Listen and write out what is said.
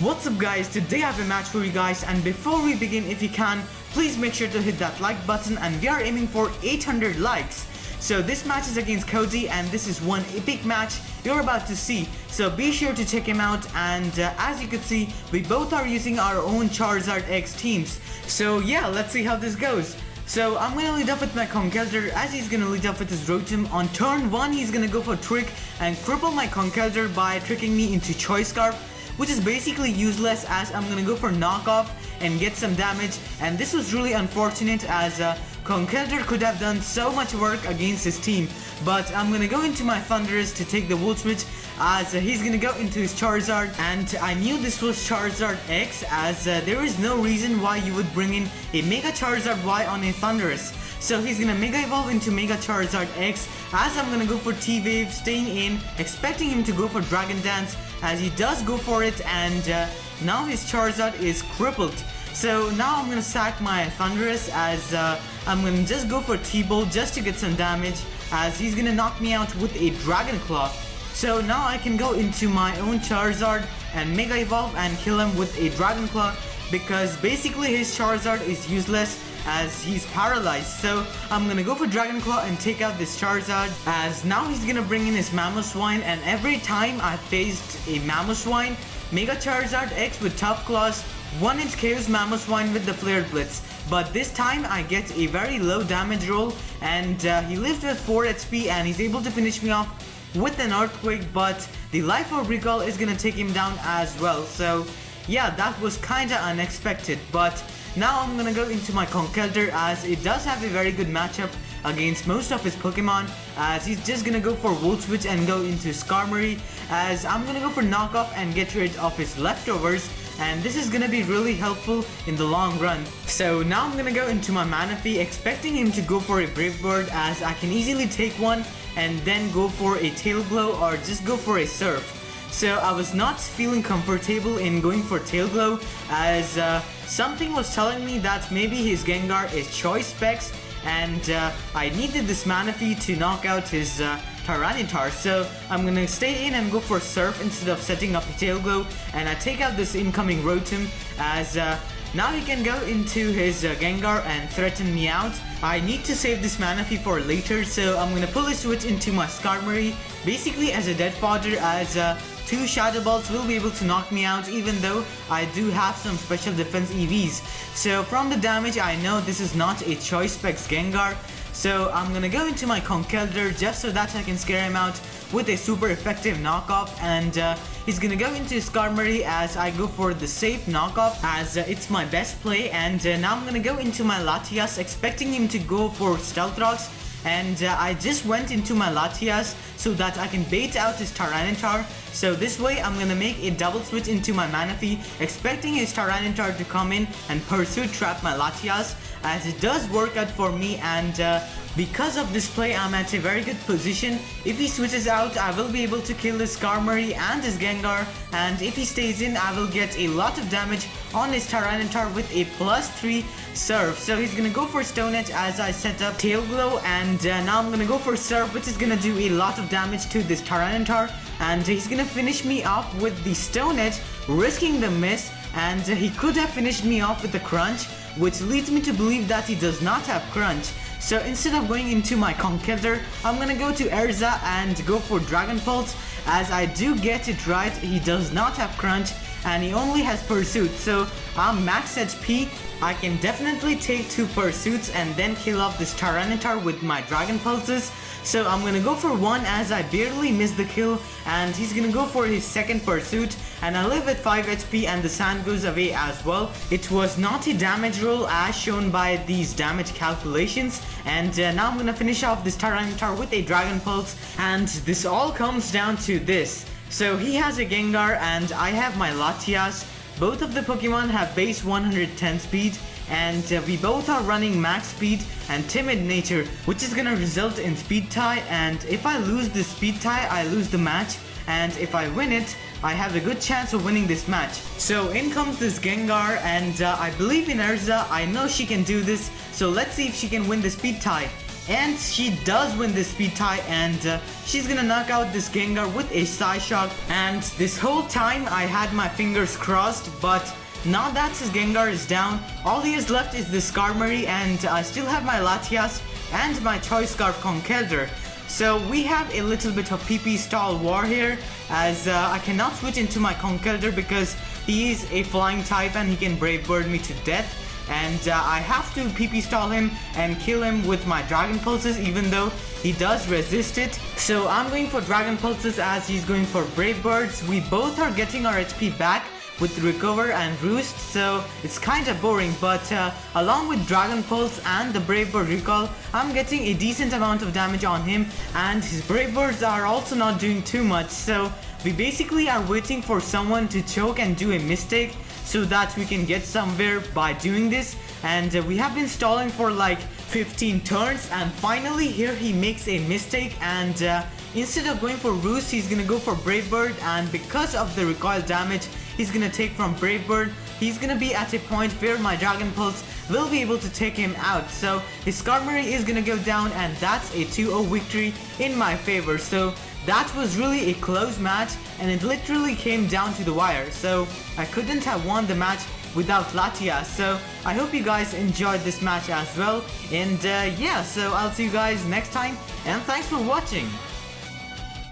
What's up guys, today I have a match for you guys, and before we begin, if you can, please make sure to hit that like button, and we are aiming for 800 likes. So this match is against Cody, and this is one epic match you're about to see, so be sure to check him out. And as you can see, we both are using our own Charizard X teams. So yeah, let's see how this goes. So I'm gonna lead off with my Conkeldurr, as he's gonna lead off with his Rotom. On turn 1, he's gonna go for Trick and cripple my Conkeldurr by tricking me into Choice Scarf, which is basically useless, as I'm gonna go for Knockoff and get some damage. And this was really unfortunate, as Conkeldurr could have done so much work against his team. But I'm gonna go into my Thundurus to take the Volt Switch, as he's gonna go into his Charizard. And I knew this was Charizard X, as there is no reason why you would bring in a Mega Charizard Y on a Thundurus. So he's gonna Mega Evolve into Mega Charizard X, as I'm gonna go for T-Wave, staying in, expecting him to go for Dragon Dance, as he does go for it. And now his Charizard is crippled. So now I'm gonna sack my Thundurus, as I'm gonna just go for T-Bolt just to get some damage, as he's gonna knock me out with a Dragon Claw. So now I can go into my own Charizard and Mega Evolve and kill him with a Dragon Claw, because basically his Charizard is useless as he's paralyzed. So I'm gonna go for Dragon Claw and take out this Charizard, as now he's gonna bring in his Mamoswine. And every time I faced a Mamoswine, Mega Charizard X with Tough Claws 1-inch KOs Mamoswine with the Flare Blitz. But this time I get a very low damage roll, and he lives with 4 HP and he's able to finish me off with an Earthquake. But the Life Orb Recall is gonna take him down as well. So yeah, that was kinda unexpected. But now I'm gonna go into my Conkeldurr, as it does have a very good matchup against most of his Pokemon, as he's just gonna go for Volt Switch and go into Skarmory, as I'm gonna go for Knockoff and get rid of his leftovers, and this is gonna be really helpful in the long run. So now I'm gonna go into my Manaphy, expecting him to go for a Brave Bird, as I can easily take one and then go for a Tail Glow or just go for a Surf. So I was not feeling comfortable in going for Tail Glow, as something was telling me that maybe his Gengar is Choice Specs, and I needed this Manaphy to knock out his Tyranitar. So I'm gonna stay in and go for Surf instead of setting up a Tail Glow, and I take out this incoming Rotom, as now he can go into his Gengar and threaten me out. I need to save this Manaphy for later, so I'm gonna pull a switch into my Skarmory, basically as a dead fodder, as 2 Shadow Balls will be able to knock me out, even though I do have some special defense EVs. So from the damage, I know this is not a Choice Specs Gengar. So I'm gonna go into my Conkeldurr just so that I can scare him out with a super effective Knockoff. And he's gonna go into Skarmory, as I go for the safe Knockoff, as it's my best play. And now I'm gonna go into my Latias, expecting him to go for Stealth Rocks. And I just went into my Latias so that I can bait out his Tyranitar. So this way I'm gonna make a double switch into my Manaphy, expecting his Tyranitar to come in and Pursuit Trap my Latias, as it does work out for me. And because of this play, I'm at a very good position. If he switches out, I will be able to kill his Skarmory and his Gengar, and if he stays in, I will get a lot of damage on his Tyranitar with a +3 Surf. So he's gonna go for Stone Edge as I set up Tail Glow, and now I'm gonna go for Surf, which is gonna do a lot of damage to this Tyranitar, and he's gonna finish me off with the Stone Edge, risking the miss. And he could have finished me off with a Crunch, which leads me to believe that he does not have Crunch. So instead of going into my Conkeldurr, I'm gonna go to Erza and go for Dragon Pulse, as I do get it right, he does not have Crunch and he only has Pursuit. So I'm max HP, I can definitely take 2 Pursuits and then kill off this Tyranitar with my Dragon Pulses. So I'm gonna go for 1, as I barely missed the kill, and he's gonna go for his second Pursuit, and I live at 5 HP and the sand goes away as well. It was not a damage roll as shown by these damage calculations. And now I'm gonna finish off this Tyranitar with a Dragon Pulse, and this all comes down to this. So he has a Gengar and I have my Latias. Both of the Pokemon have base 110 speed, and we both are running max speed and timid nature, which is gonna result in speed tie. And if I lose this speed tie, I lose the match, and if I win it, I have a good chance of winning this match. So in comes this Gengar, and I believe in Erza. I know she can do this, so let's see if she can win the speed tie. and she does win this speed tie, and she's gonna knock out this Gengar with a Psy Shock. And this whole time I had my fingers crossed, but now that his Gengar is down, all he has left is this Skarmory, and I still have my Latias and my Choice Scarf Conkeldurr. So we have a little bit of PP stall war here, as I cannot switch into my Conkeldurr because he is a flying type and he can Brave Bird me to death. And I have to PP stall him and kill him with my Dragon Pulses, even though he does resist it. So I'm going for Dragon Pulses as he's going for Brave Birds. We both are getting our HP back with Recover and Roost, so it's kinda boring, but along with Dragon Pulse and the Brave Bird Recall, I'm getting a decent amount of damage on him, and his Brave Birds are also not doing too much, so we basically are waiting for someone to choke and do a mistake so that we can get somewhere by doing this. And we have been stalling for like 15 turns, and finally here he makes a mistake, and instead of going for Roost, he's gonna go for Brave Bird, and because of the recoil damage he's gonna take from Brave Bird, he's gonna be at a point where my Dragon Pulse will be able to take him out. So his Skarmory is gonna go down, and that's a 2-0 victory in my favor. So that was really a close match, and it literally came down to the wire. So I couldn't have won the match without Latias. So I hope you guys enjoyed this match as well. And yeah, so I'll see you guys next time, and thanks for watching.